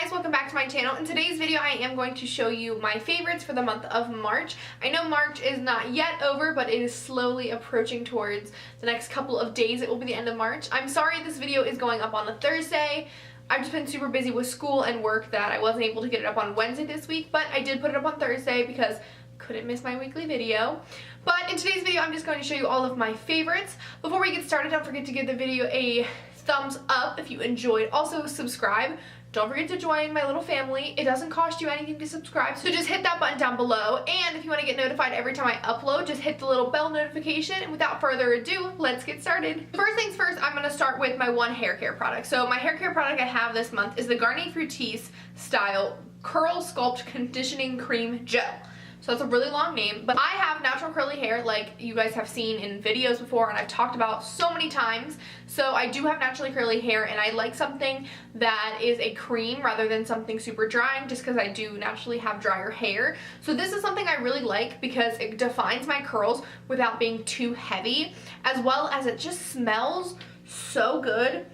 guys, welcome back to my channel. In today's video I am going to show you my favorites for the month of March. I know March is not yet over, but it is slowly approaching towards the next couple of days. It will be the end of March. I'm sorry this video is going up on a Thursday. I've just been super busy with school and work that I wasn't able to get it up on Wednesday this week, but I did put it up on Thursday because I couldn't miss my weekly video. But in today's video I'm just going to show you all of my favorites. Before we get started, don't forget to give the video a thumbs up if you enjoyed. Also subscribe. Don't forget to join my little family. It doesn't cost you anything to subscribe, so just hit that button down below. And if you want to get notified every time I upload, just hit the little bell notification. And without further ado, let's get started. First things first, I'm going to start with my one hair care product. So my hair care product I have this month is the Garnier Fructis Style Curl Sculpt Conditioning Cream Gel. So that's a really long name, but I have natural curly hair like you guys have seen in videos before and I've talked about so many times. So I do have naturally curly hair and I like something that is a cream rather than something super drying, just because I do naturally have drier hair. So this is something I really like because it defines my curls without being too heavy, as well as it just smells so good.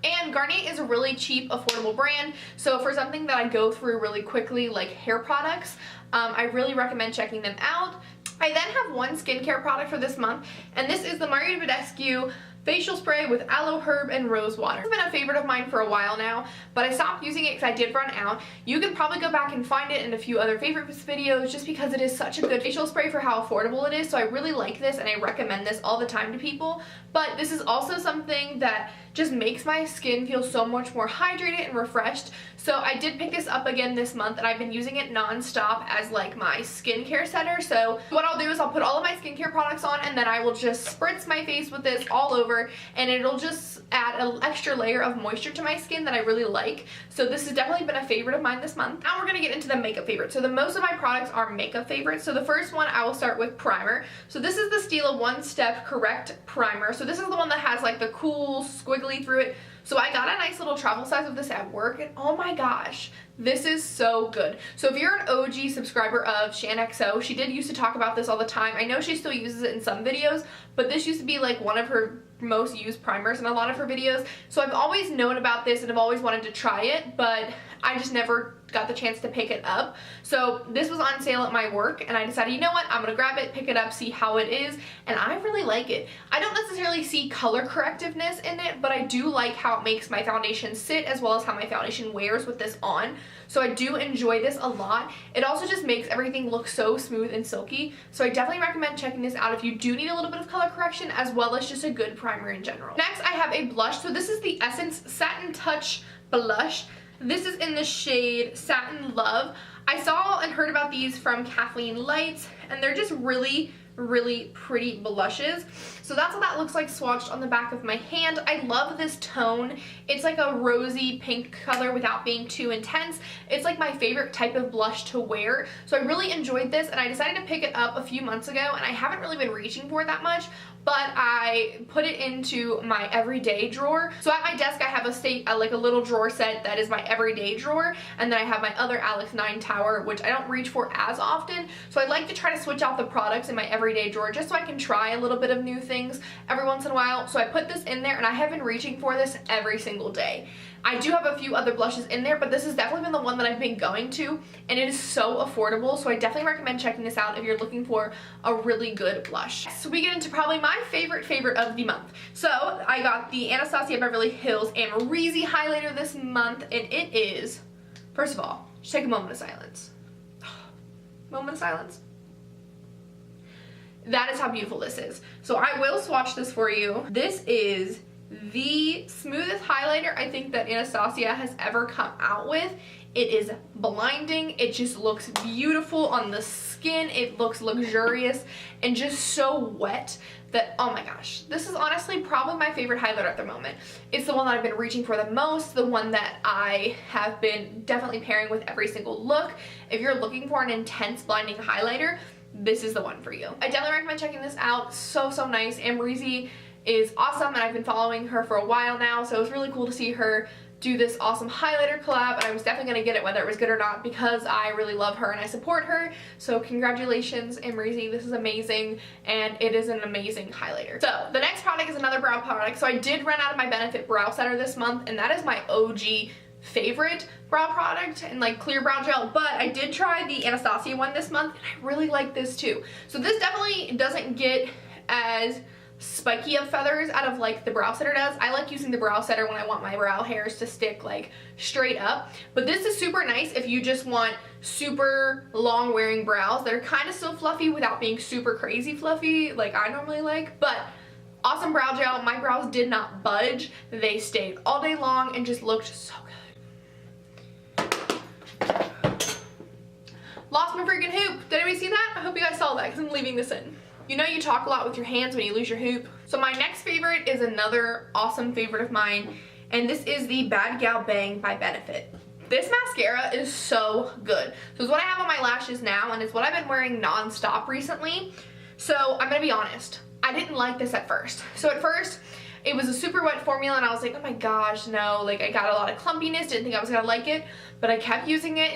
And Garnier is a really cheap, affordable brand, so for something that I go through really quickly, like hair products, I really recommend checking them out. I then have one skincare product for this month, and this is the Maria Badescu facial spray with aloe herb and rose water. It's been a favorite of mine for a while now, but I stopped using it because I did run out. You can probably go back and find it in a few other favorites videos just because it is such a good facial spray for how affordable it is. So I really like this and I recommend this all the time to people. But this is also something that just makes my skin feel so much more hydrated and refreshed. So I did pick this up again this month and I've been using it non-stop as like my skincare setter. So what I'll do is I'll put all of my skincare products on and then I will just spritz my face with this all over, and it'll just add an extra layer of moisture to my skin that I really like. So this has definitely been a favorite of mine this month. Now we're going to get into the makeup favorites. So the most of my products are makeup favorites. So the first one I will start with primer. So this is the Stila One Step Correct Primer. So this is the one that has like the cool squiggly through it. So I got a nice little travel size of this at work and oh my gosh, this is so good. So if you're an OG subscriber of ShanXO, she did used to talk about this all the time. I know she still uses it in some videos, but this used to be like one of her most used primers in a lot of her videos. So I've always known about this and I've always wanted to try it, but I just never got the chance to pick it up. So this was on sale at my work and I decided, you know what, I'm gonna grab it, pick it up, see how it is, and I really like it. I don't necessarily see color correctiveness in it, but I do like how it makes my foundation sit as well as how my foundation wears with this on. So I do enjoy this a lot. It also just makes everything look so smooth and silky. So I definitely recommend checking this out if you do need a little bit of color correction as well as just a good primer in general. Next I have a blush. So this is the Essence Satin Touch Blush. This is in the shade Satin Love. I saw and heard about these from Kathleen Lights and they're just really pretty blushes. So that's what that looks like swatched on the back of my hand. I love this tone. It's like a rosy pink color without being too intense. It's like my favorite type of blush to wear. So I really enjoyed this and I decided to pick it up a few months ago and I haven't really been reaching for it that much, but I put it into my everyday drawer. So at my desk I have like a little drawer set that is my everyday drawer, and then I have my other Alex 9 tower which I don't reach for as often. So I like to try to switch out the products in my everyday drawer just so I can try a little bit of new things every once in a while. So I put this in there and I have been reaching for this every single day. I do have a few other blushes in there, but this has definitely been the one that I've been going to, and it is so affordable, so I definitely recommend checking this out if you're looking for a really good blush. So we get into probably my favorite of the month. So I got the Anastasia Beverly Hills Amrezy highlighter this month, and it is, first of all, just take a moment of silence. Moment of silence. That is how beautiful this is. So I will swatch this for you. This is the smoothest highlighter I think that Anastasia has ever come out with. It is blinding. It just looks beautiful on the skin. It looks luxurious and just so wet that, oh my gosh, this is honestly probably my favorite highlighter at the moment. It's the one that I've been reaching for the most, the one that I have been definitely pairing with every single look. If you're looking for an intense blinding highlighter, this is the one for you. I definitely recommend checking this out. So nice. Amrezy is awesome and I've been following her for a while now, so it was really cool to see her do this awesome highlighter collab, and I was definitely going to get it whether it was good or not because I really love her and I support her. So congratulations, Amrezy, this is amazing and it is an amazing highlighter. So the next product is another brow product. So I did run out of my Benefit brow setter this month, and that is my OG favorite brow product and like clear brow gel, but I did try the Anastasia one this month and I really like this too. So this definitely doesn't get as spiky of feathers out of like the brow setter does. I like using the brow setter when I want my brow hairs to stick like straight up, but this is super nice if you just want super long wearing brows that are kind of still fluffy without being super crazy fluffy like I normally like. But awesome brow gel. My brows did not budge. They stayed all day long and just looked so good. Lost my freaking hoop. Did anybody see that? I hope you guys saw that because I'm leaving this in. You know you talk a lot with your hands when you lose your hoop. So my next favorite is another awesome favorite of mine, and this is the Bad Gal Bang by Benefit. This mascara is so good. So it's what I have on my lashes now, and it's what I've been wearing non-stop recently. So I'm gonna be honest, I didn't like this at first. So at first, it was a super wet formula and I was like, oh my gosh, no, like I got a lot of clumpiness, didn't think I was gonna like it, but I kept using it,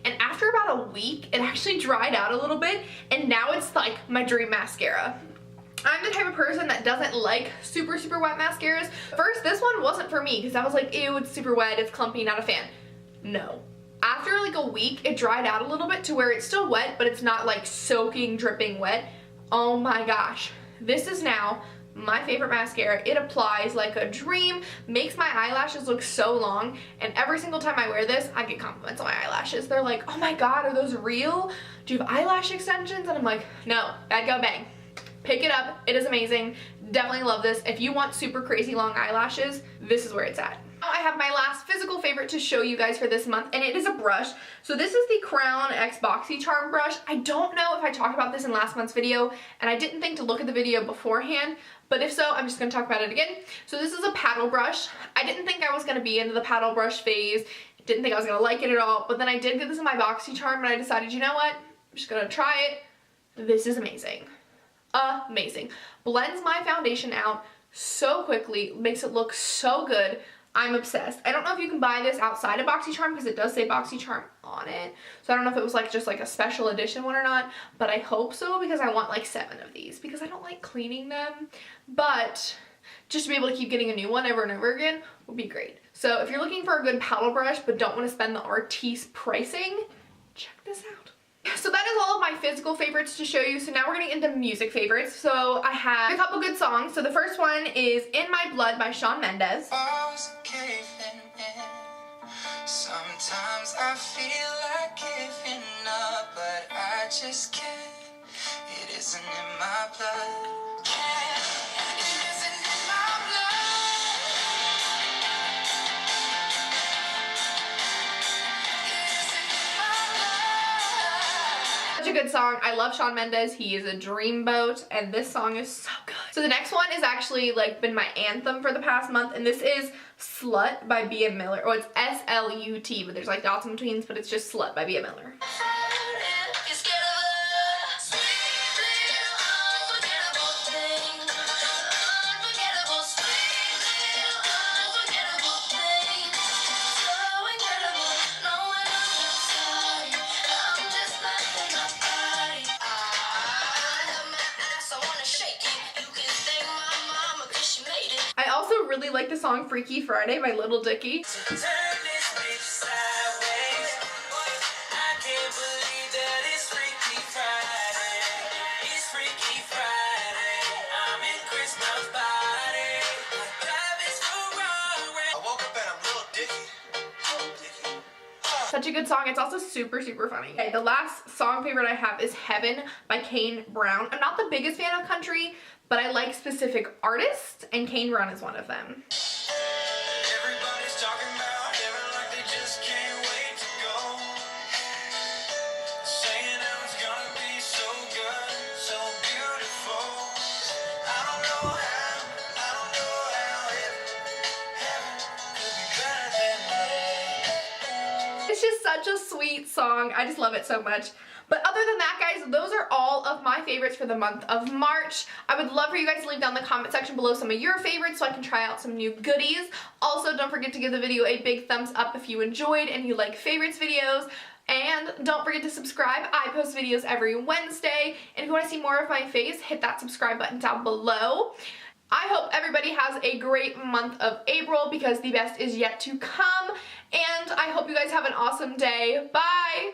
and after about a week, it actually dried out a little bit, and now it's like my dream mascara. I'm the type of person that doesn't like super wet mascaras. First, this one wasn't for me because I was like, ew, it's super wet, it's clumpy, not a fan. No. After like a week, it dried out a little bit to where it's still wet, but it's not like soaking, dripping wet. Oh my gosh. This is now my favorite mascara. It applies like a dream, makes my eyelashes look so long, and every single time I wear this, I get compliments on my eyelashes. They're like, oh my god, are those real? Do you have eyelash extensions? And I'm like, no, Bad Gal Bang. Pick it up, it is amazing. Definitely love this. If you want super crazy long eyelashes, this is where it's at. Now I have my last physical favorite to show you guys for this month, and it is a brush. So this is the Crown X BoxyCharm brush. I don't know if I talked about this in last month's video, and I didn't think to look at the video beforehand, but if so, I'm just gonna talk about it again. So this is a paddle brush. I didn't think I was gonna be into the paddle brush phase, didn't think I was gonna like it at all, but then I did get this in my BoxyCharm, and I decided, you know what, I'm just gonna try it. This is amazing. Amazing. Blends my foundation out so quickly, makes it look so good. I'm obsessed. I don't know if you can buy this outside of BoxyCharm because it does say BoxyCharm on it. So I don't know if it was like just like a special edition one or not, but I hope so because I want like 7 of these because I don't like cleaning them. But just to be able to keep getting a new one over and over again would be great. So if you're looking for a good paddle brush but don't want to spend the artiste pricing, check this out. So that is all of my physical favorites to show you. So now we're getting into music favorites. So I have a couple good songs. So the first one is In My Blood by Shawn Mendes. Sometimes I feel like giving up, but I just can't. It isn't in my blood. Such a good song. I love Shawn Mendes. He is a dreamboat, and this song is so good. So the next one is actually like been my anthem for the past month, and this is Slut by Bea Miller. Oh, it's S-L-U-T, but there's like dots in between, but it's just Slut by Bea Miller. I also really like the song Freaky Friday by Lil Dicky. Such a good song. It's also super funny. Okay, the last song favorite I have is Heaven by Kane Brown. I'm not the biggest fan of country, but I like specific artists, and Kane Brown is one of them. Everybody's talking about heaven like they just can't wait to go. Saying how it's gonna be so good, so beautiful. I don't know how heaven could be better than this. It's just such a sweet song. I just love it so much. But other than that, guys, those are all of my favorites for the month of March. I would love for you guys to leave down in the comment section below some of your favorites so I can try out some new goodies. Also, don't forget to give the video a big thumbs up if you enjoyed and you like favorites videos. And don't forget to subscribe. I post videos every Wednesday. And if you want to see more of my face, hit that subscribe button down below. I hope everybody has a great month of April because the best is yet to come, and I hope you guys have an awesome day. Bye!